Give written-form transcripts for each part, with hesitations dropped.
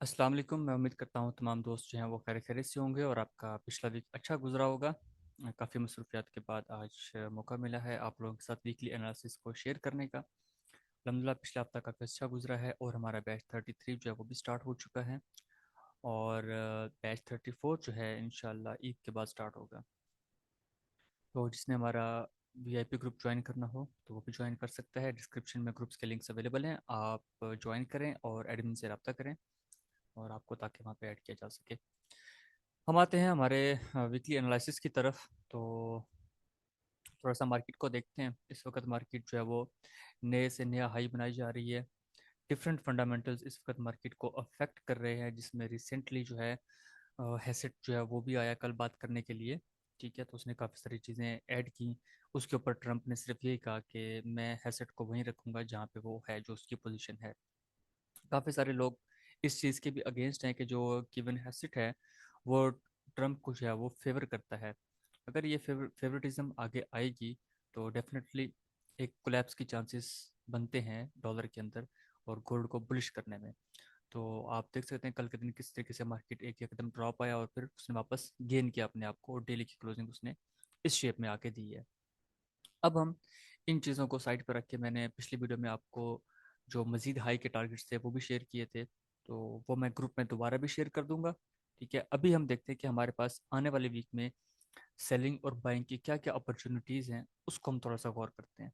अस्सलाम वालेकुम। मैं उम्मीद करता हूँ तमाम दोस्त जो हैं वो खैर खैरियत से होंगे और आपका पिछला वीक अच्छा गुजरा होगा। काफ़ी मसरूफियात के बाद आज मौका मिला है आप लोगों के साथ वीकली एनालिसिस को शेयर करने का। अल्हम्दुलिल्लाह पिछला हफ्ता काफ़ी अच्छा गुजरा है और हमारा बैच 33 जो है वो भी स्टार्ट हो चुका है। और बैच 34 जो है इंशाल्लाह ईद के बाद स्टार्ट होगा। तो जिसने हमारा वीआईपी ग्रुप ज्वाइन करना हो तो वो भी ज्वाइन कर सकता है। डिस्क्रिप्शन में ग्रुप्स के लिंक्स अवेलेबल हैं, आप ज्वाइन करें और एडमिन से रब्ता करें और आपको ताकि वहाँ पे ऐड किया जा सके। हम आते हैं हमारे वीकली एनालिसिस की तरफ। तो थोड़ा सा मार्केट को देखते हैं। इस वक्त मार्केट जो है वो नए से नया हाई बनाई जा रही है। डिफरेंट फंडामेंटल्स इस वक्त मार्केट को अफेक्ट कर रहे हैं, जिसमें रिसेंटली जो है हैसेट जो है वो भी आया कल बात करने के लिए। ठीक है, तो उसने काफ़ी सारी चीज़ें ऐड की। उसके ऊपर ट्रंप ने सिर्फ यही कहा कि मैं हैसेट को वहीं रखूंगा जहाँ पे वो है, जो उसकी पोजीशन है। काफ़ी सारे लोग इस चीज़ के भी अगेंस्ट हैं कि जो गिवन हैसिट है वो ट्रम्प को जो है वो फेवर करता है। अगर ये फेवरेटिज्म आगे आएगी तो डेफिनेटली एक कोलैप्स की चांसेस बनते हैं डॉलर के अंदर और गोल्ड को बुलिश करने में। तो आप देख सकते हैं कल के दिन किस तरीके से मार्केट एक एकदम ड्रॉप आया और फिर उसने वापस गेन किया अपने आप को, और डेली की क्लोजिंग उसने इस शेप में आके दी है। अब हम इन चीज़ों को साइड पर रख के, मैंने पिछली वीडियो में आपको जो मज़ीद हाई के टारगेट्स थे वो भी शेयर किए थे, तो वो मैं ग्रुप में दोबारा भी शेयर कर दूंगा। ठीक है, अभी हम देखते हैं कि हमारे पास आने वाले वीक में सेलिंग और बाइंग की क्या क्या अपॉर्चुनिटीज़ हैं, उसको हम थोड़ा सा गौर करते हैं।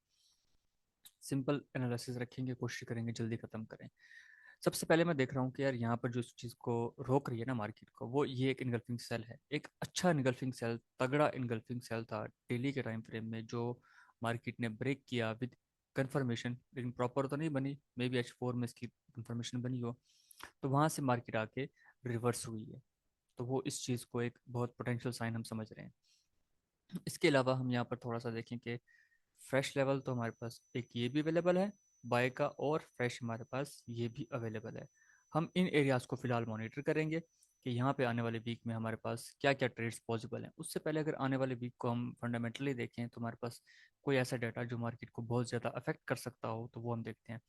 सिंपल एनालिसिस रखेंगे, कोशिश करेंगे जल्दी ख़त्म करें। सबसे पहले मैं देख रहा हूँ कि यार यहाँ पर जो इस चीज़ को रोक रही है ना मार्केट को, वो ये एक इनगल्फिंग सेल है। एक अच्छा इनगल्फिंग सेल, तगड़ा इनगल्फिंग सेल था डेली के टाइम फ्रेम में, जो मार्केट ने ब्रेक किया विद कंफर्मेशन, लेकिन प्रॉपर तो नहीं बनी। मे बी H4 में इसकी कंफर्मेशन बनी हो, तो वहाँ से मार्केट आके रिवर्स हुई है। तो वो इस चीज़ को एक बहुत पोटेंशियल साइन हम समझ रहे हैं। इसके अलावा हम यहाँ पर थोड़ा सा देखें कि फ्रेश लेवल तो हमारे पास एक ये भी अवेलेबल है बाय का, और फ्रेश हमारे पास ये भी अवेलेबल है। हम इन एरियाज़ को फिलहाल मॉनिटर करेंगे कि यहाँ पे आने वाले वीक में हमारे पास क्या क्या ट्रेड्स पॉसिबल हैं। उससे पहले अगर आने वाले वीक को हम फंडामेंटली देखें तो हमारे पास कोई ऐसा डाटा जो मार्केट को बहुत ज़्यादा अफेक्ट कर सकता हो तो वो हम देखते हैं।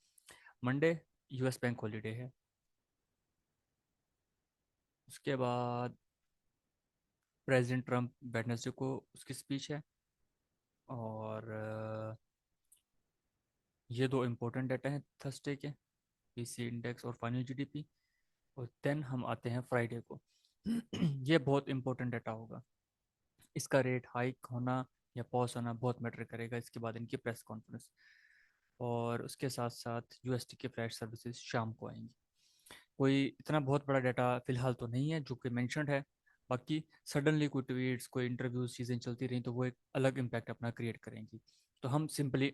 मंडे यूएस बैंक हॉलीडे है। उसके बाद प्रेसिडेंट ट्रम्प वेडनेसडे को उसकी स्पीच है। और ये दो इम्पोर्टेंट डाटा हैं थर्सडे के, पीसी इंडेक्स और फाइनल जीडीपी। और देन हम आते हैं फ्राइडे को। ये बहुत इंपॉर्टेंट डाटा होगा। इसका रेट हाइक होना या पॉज होना बहुत मैटर करेगा। इसके बाद इनकी प्रेस कॉन्फ्रेंस, और उसके साथ साथ यूएसटी के फ्लैश सर्विसेज शाम को आएंगी। कोई इतना बहुत बड़ा डाटा फिलहाल तो नहीं है जो कि मैंशनड है। बाकी सडनली कोई ट्वीट्स, कोई इंटरव्यूज, चीज़ें चलती रही तो वो एक अलग इम्पैक्ट अपना क्रिएट करेंगी। तो हम सिंपली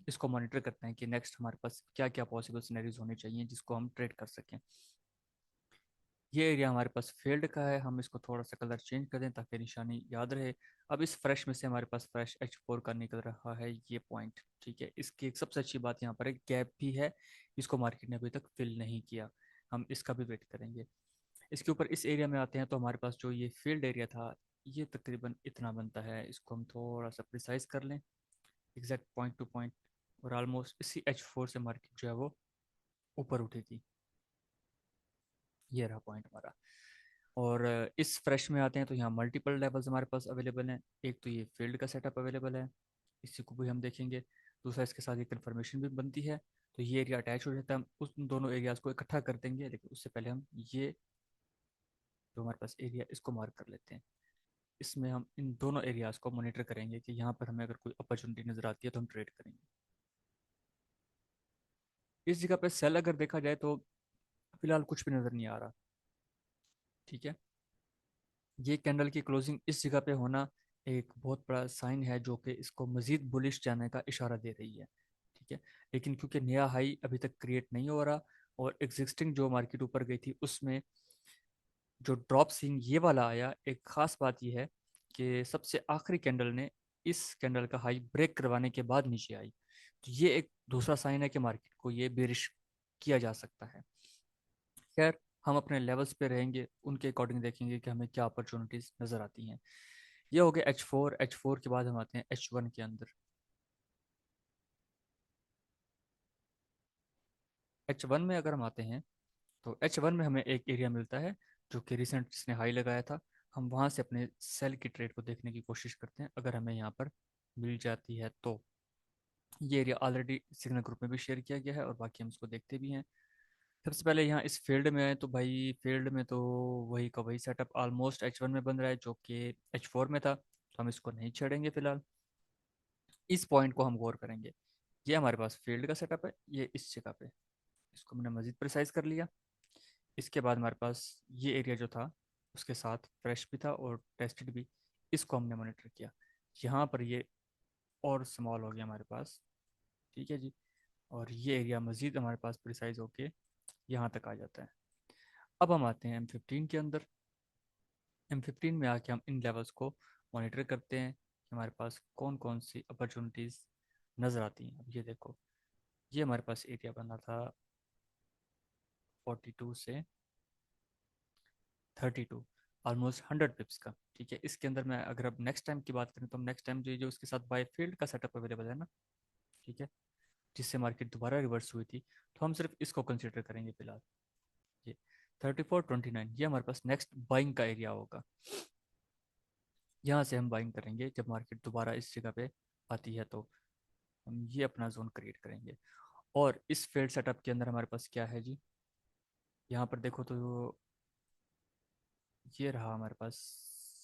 इसको मॉनिटर करते हैं कि नेक्स्ट हमारे पास क्या क्या पॉसिबल सिनेरियोज होने चाहिए जिसको हम ट्रेड कर सकें। ये एरिया हमारे पास फील्ड का है, हम इसको थोड़ा सा कलर चेंज कर दें ताकि निशानी याद रहे। अब इस फ्रेश में से हमारे पास फ्रेश H4 का निकल रहा है ये पॉइंट। ठीक है, इसकी एक सबसे अच्छी बात यहाँ पर एक गैप भी है, इसको मार्केट ने अभी तक फिल नहीं किया। हम इसका भी वेट करेंगे। इसके ऊपर इस एरिया में आते हैं तो हमारे पास जो ये फील्ड एरिया था ये तकरीबन इतना बनता है। इसको हम थोड़ा सा प्रिसाइज कर लें, एग्जैक्ट पॉइंट टू पॉइंट। और ऑलमोस्ट इसी H4 से मार्केट जो है वो ऊपर उठेगी। ये रहा पॉइंट हमारा। और इस फ्रेश में आते हैं तो यहाँ मल्टीपल लेवल्स हमारे पास अवेलेबल हैं। एक तो ये फील्ड का सेटअप अवेलेबल है, इसी को भी हम देखेंगे। दूसरा इसके साथ ये कन्फर्मेशन भी बनती है, तो ये एरिया अटैच हो जाता है। हम उस दोनों एरियाज को इकट्ठा कर देंगे, लेकिन उससे पहले हम ये जो हमारे पास एरिया इसको मार्क कर लेते हैं। इसमें हम इन दोनों एरियाज को मॉनिटर करेंगे कि यहाँ पर हमें अगर कोई अपॉर्चुनिटी नजर आती है तो हम ट्रेड करेंगे। इस जगह पे सेल अगर देखा जाए तो फिलहाल कुछ भी नजर नहीं आ रहा। ठीक है, ये कैंडल की क्लोजिंग इस जगह पे होना एक बहुत बड़ा साइन है जो कि इसको मजीद बुलिश जाने का इशारा दे रही है। ठीक है, लेकिन क्योंकि नया हाई अभी तक क्रिएट नहीं हो रहा और एग्जिस्टिंग जो मार्केट ऊपर गई थी उसमें जो ड्रॉप सीन ये वाला आया, एक खास बात यह है कि सबसे आखिरी कैंडल ने इस कैंडल का हाई ब्रेक करवाने के बाद नीचे आई। तो ये एक दूसरा साइन है कि मार्केट को ये बेरिश किया जा सकता है। खैर, हम अपने लेवल्स पे रहेंगे, उनके अकॉर्डिंग देखेंगे कि हमें क्या अपॉर्चुनिटीज नजर आती हैं। ये हो गया H4। H4 के बाद हम आते हैं H1 के अंदर। H1 में अगर हम आते हैं तो H1 में हमें एक एरिया मिलता है जो कि रिसेंट जिसने हाई लगाया था। हम वहाँ से अपने सेल की ट्रेड को देखने की कोशिश करते हैं, अगर हमें यहाँ पर मिल जाती है तो। ये एरिया ऑलरेडी सिग्नल ग्रुप में भी शेयर किया गया है और बाकी हम इसको देखते भी हैं। सबसे पहले यहाँ इस फील्ड में आए तो भाई फील्ड में तो वही का वही सेटअप ऑलमोस्ट H1 में बन रहा है जो कि H4 में था, तो हम इसको नहीं छेड़ेंगे फिलहाल। इस पॉइंट को हम गौर करेंगे। ये हमारे पास फील्ड का सेटअप है, ये इस जगह पे। इसको मैंने मजीद प्रिसाइज कर लिया। इसके बाद हमारे पास ये एरिया जो था उसके साथ फ्रेश भी था और टेस्टेड भी। इसको हमने मॉनिटर किया। यहाँ पर ये और स्मॉल हो गया हमारे पास। ठीक है जी। और ये एरिया मजीद हमारे पास प्रिसाइज होके यहाँ तक आ जाता है। अब हम आते हैं M15 के अंदर। M15 में आके हम इन लेवल्स को मॉनिटर करते हैं कि हमारे पास कौन कौन सी अपॉर्चुनिटीज़ नज़र आती हैं। अब ये देखो, ये हमारे पास एरिया बना था 42 से 32, ऑलमोस्ट 100 पिप्स का। ठीक है, इसके अंदर मैं अगर अब नेक्स्ट टाइम की बात करें तो हम नेक्स्ट टाइम जो उसके साथ बाय फील्ड का सेटअप अवेलेबल है ना, ठीक है, जिससे मार्केट दोबारा रिवर्स हुई थी, तो हम सिर्फ इसको कंसिडर करेंगे फिलहाल। ये 3429 ये हमारे पास नेक्स्ट बाइंग का एरिया होगा। यहाँ से हम बाइंग करेंगे जब मार्केट दोबारा इस जगह पे आती है, तो हम ये अपना जोन क्रिएट करेंगे। और इस फील्ड सेटअप के अंदर हमारे पास क्या है जी, यहाँ पर देखो तो ये रहा हमारे पास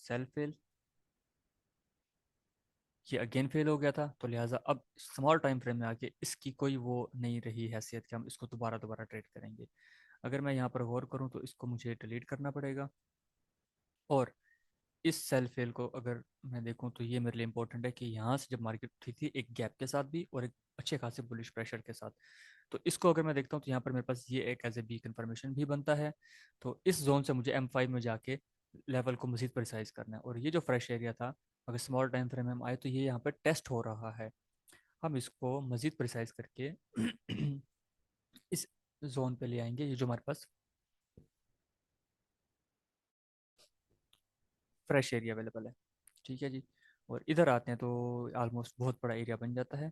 सेल फेल। ये अगेन फेल हो गया था, तो लिहाजा अब स्मॉल टाइम फ्रेम में आके इसकी कोई वो नहीं रही हैसियत कि हम इसको दोबारा दोबारा ट्रेड करेंगे। अगर मैं यहाँ पर गौर करूँ तो इसको मुझे डिलीट करना पड़ेगा। और इस सेल फेल को अगर मैं देखूं तो ये मेरे लिए इंपॉर्टेंट है कि यहाँ से जब मार्केट उठी थी एक गैप के साथ भी और एक अच्छे खासे बुलिश प्रेशर के साथ, तो इसको अगर मैं देखता हूँ तो यहाँ पर मेरे पास ये एक एज ए बी कन्फर्मेशन भी बनता है। तो इस जोन से मुझे M5 में जाके लेवल को मजीद प्रिसाइज करना है। और ये जो फ्रेश एरिया था, अगर स्मॉल टाइम फ्रेम में हम आए तो ये यहाँ पर टेस्ट हो रहा है। हम इसको मजीद प्रिसाइज करके इस जोन पे ले आएंगे, ये जो हमारे पास फ्रेश एरिया अवेलेबल है। ठीक है जी। और इधर आते हैं तो ऑलमोस्ट बहुत बड़ा एरिया बन जाता है।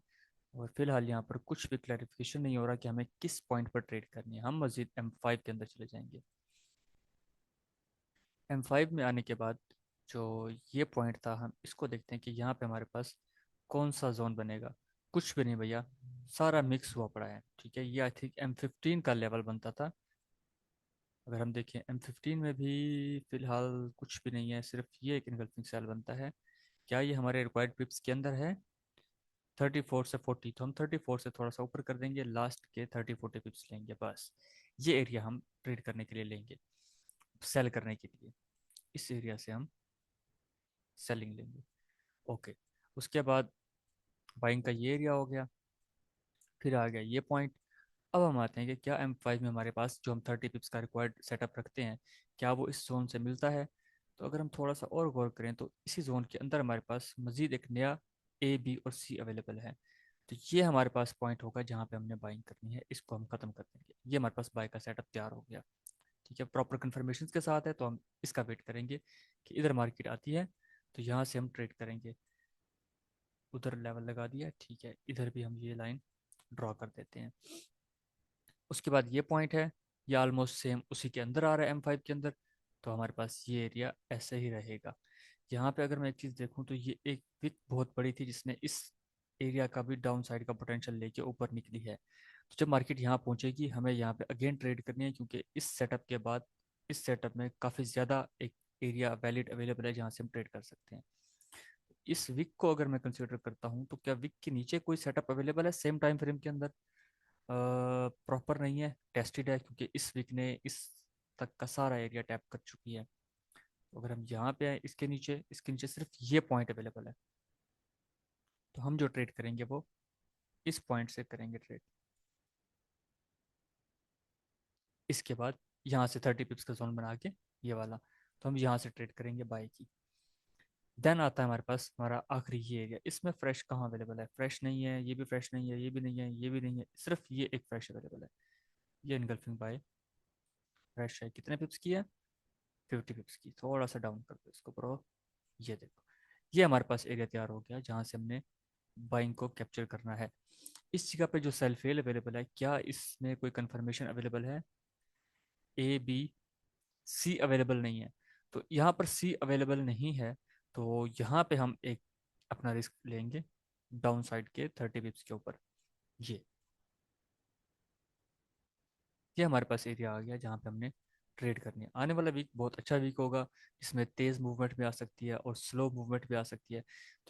और फिलहाल यहाँ पर कुछ भी क्लैरिफिकेशन नहीं हो रहा कि हमें किस पॉइंट पर ट्रेड करनी है। हम मजीद M5 के अंदर चले जाएंगे। M5 में आने के बाद जो ये पॉइंट था, हम इसको देखते हैं कि यहाँ पे हमारे पास कौन सा जोन बनेगा। कुछ भी नहीं भैया, सारा मिक्स हुआ पड़ा है। ठीक है, ये आई थिंक M15 का लेवल बनता था। अगर हम देखें M15 में भी फिलहाल कुछ भी नहीं है, सिर्फ ये एक इनगल्फिंग सेल बनता है। क्या ये हमारे रिक्वायर्ड पिप्स के अंदर है? 34 से 40, तो हम 34 से थोड़ा सा ऊपर कर देंगे, लास्ट के 30-40 पिप्स लेंगे बस। ये एरिया हम ट्रेड करने के लिए लेंगे, सेल करने के लिए। इस एरिया से हम सेलिंग लेंगे। ओके। उसके बाद बाइंग का ये एरिया हो गया। फिर आ गया ये पॉइंट। अब हम आते हैं कि क्या M5 में हमारे पास जो हम 30 पिप्स का रिक्वायर्ड सेटअप रखते हैं, क्या वो इस जोन से मिलता है? तो अगर हम थोड़ा सा और गौर करें तो इसी जोन के अंदर हमारे पास मजीद एक नया A, B और C अवेलेबल है। तो ये हमारे पास पॉइंट होगा जहाँ पे हमने बाइंग करनी है। इसको हम खत्म कर देंगे। ये हमारे पास बाय का सेटअप तैयार हो गया। ठीक है, प्रॉपर कन्फर्मेशन के साथ है, तो हम इसका वेट करेंगे कि इधर मार्केट आती है तो यहाँ से हम ट्रेड करेंगे। उधर लेवल लगा दिया, ठीक है, इधर भी हम ये लाइन ड्रॉ कर देते हैं। उसके बाद ये पॉइंट है, ये ऑलमोस्ट सेम उसी के अंदर आ रहा है M5 के अंदर। तो हमारे पास ये एरिया ऐसे ही रहेगा। यहाँ पे अगर मैं एक चीज़ देखूँ तो ये एक विक बहुत बड़ी थी जिसने इस एरिया का भी डाउन साइड का पोटेंशियल लेके ऊपर निकली है। तो जब मार्केट यहाँ पहुँचेगी हमें यहाँ पे अगेन ट्रेड करनी है, क्योंकि इस सेटअप के बाद इस सेटअप में काफ़ी ज़्यादा एक एरिया वैलिड अवेलेबल है जहाँ से हम ट्रेड कर सकते हैं। इस विक को अगर मैं कंसिडर करता हूँ तो क्या विक के नीचे कोई सेटअप अवेलेबल है सेम टाइम फ्रेम के अंदर? प्रॉपर नहीं है, टेस्टेड है, क्योंकि इस वीक ने इस तक का सारा एरिया टैप कर चुकी है। तो अगर हम यहाँ पे आए इसके नीचे सिर्फ ये पॉइंट अवेलेबल है, तो हम जो ट्रेड करेंगे वो इस पॉइंट से करेंगे ट्रेड। इसके बाद यहाँ से 30 पिप्स का जोन बना के ये वाला, तो हम यहाँ से ट्रेड करेंगे बाय की। देन आता है हमारे पास हमारा आखिरी ये एरिया। इसमें फ्रेश कहाँ अवेलेबल है? फ्रेश नहीं है, ये भी फ्रेश नहीं है, ये भी नहीं है, ये भी नहीं है, सिर्फ ये एक फ्रेश अवेलेबल है। ये इनगल्फिंग बाय फ्रेश है, कितने पिप्स की है? 50 पिप्स की। थोड़ा सा डाउन कर दो इसको ब्रो। ये देखो, ये हमारे पास एरिया तैयार हो गया जहाँ से हमने बाइंग को कैप्चर करना है। इस जगह पे जो सेल फेल अवेलेबल है, क्या इसमें कोई कंफर्मेशन अवेलेबल है? ए बी सी अवेलेबल नहीं है। तो यहाँ पर सी अवेलेबल नहीं है, तो यहाँ पे हम एक अपना रिस्क लेंगे डाउन साइड के 30 पिप्स के ऊपर। ये ये हमारे पास एरिया आ गया जहाँ पे हमने ट्रेड करनी है। आने वाला वीक बहुत अच्छा वीक होगा, इसमें तेज मूवमेंट भी आ सकती है और स्लो मूवमेंट भी आ सकती है।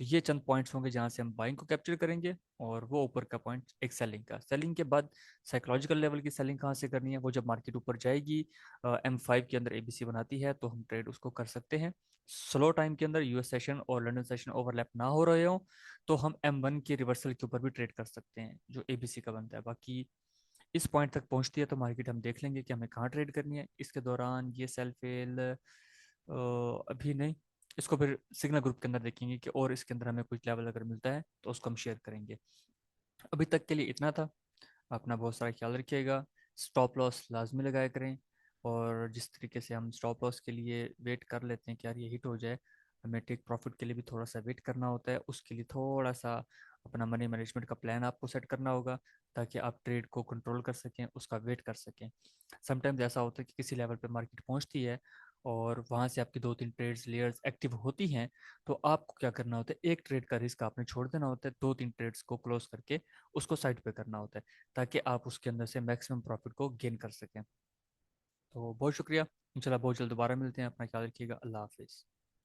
तो ये चंद पॉइंट्स होंगे जहाँ से हम बाइंग को कैप्चर करेंगे, और वो ऊपर का पॉइंट एक सेलिंग के बाद साइकोलॉजिकल लेवल की सेलिंग कहाँ से करनी है, वो जब मार्केट ऊपर जाएगी, M5 के अंदर ABC बनाती है, तो हम ट्रेड उसको कर सकते हैं। स्लो टाइम के अंदर US सेशन और लंदन सेशन ओवरलैप ना हो रहे हो, तो हम M1 के रिवर्सल के ऊपर भी ट्रेड कर सकते हैं जो ABC का बनता है। बाकी इस पॉइंट तक पहुंचती है तो मार्केट हम देख लेंगे कि हमें कहाँ ट्रेड करनी है। इसके दौरान ये सेल फेल अभी नहीं, इसको फिर सिग्नल ग्रुप के अंदर देखेंगे कि और इसके अंदर हमें कुछ लेवल अगर मिलता है तो उसको हम शेयर करेंगे। अभी तक के लिए इतना था। अपना बहुत सारा ख्याल रखिएगा, स्टॉप लॉस लाजमी लगाया करें। और जिस तरीके से हम स्टॉप लॉस के लिए वेट कर लेते हैं कि यार ये हिट हो जाए, हमें टेक प्रॉफिट के लिए भी थोड़ा सा वेट करना होता है। उसके लिए थोड़ा सा अपना मनी मैनेजमेंट का प्लान आपको सेट करना होगा, ताकि आप ट्रेड को कंट्रोल कर सकें, उसका वेट कर सकें। समटाइम्स ऐसा होता है कि किसी लेवल पे मार्केट पहुंचती है और वहाँ से आपकी दो तीन ट्रेड्स लेयर्स एक्टिव होती हैं, तो आपको क्या करना होता है, एक ट्रेड का रिस्क आपने छोड़ देना होता है, दो तीन ट्रेड्स को क्लोज करके उसको साइड पे करना होता है, ताकि आप उसके अंदर से मैक्सिमम प्रॉफिट को गेन कर सकें। तो बहुत शुक्रिया, इंशाल्लाह बहुत जल्द दोबारा मिलते हैं। अपना ख्याल रखिएगा। अल्लाह हाफिज़।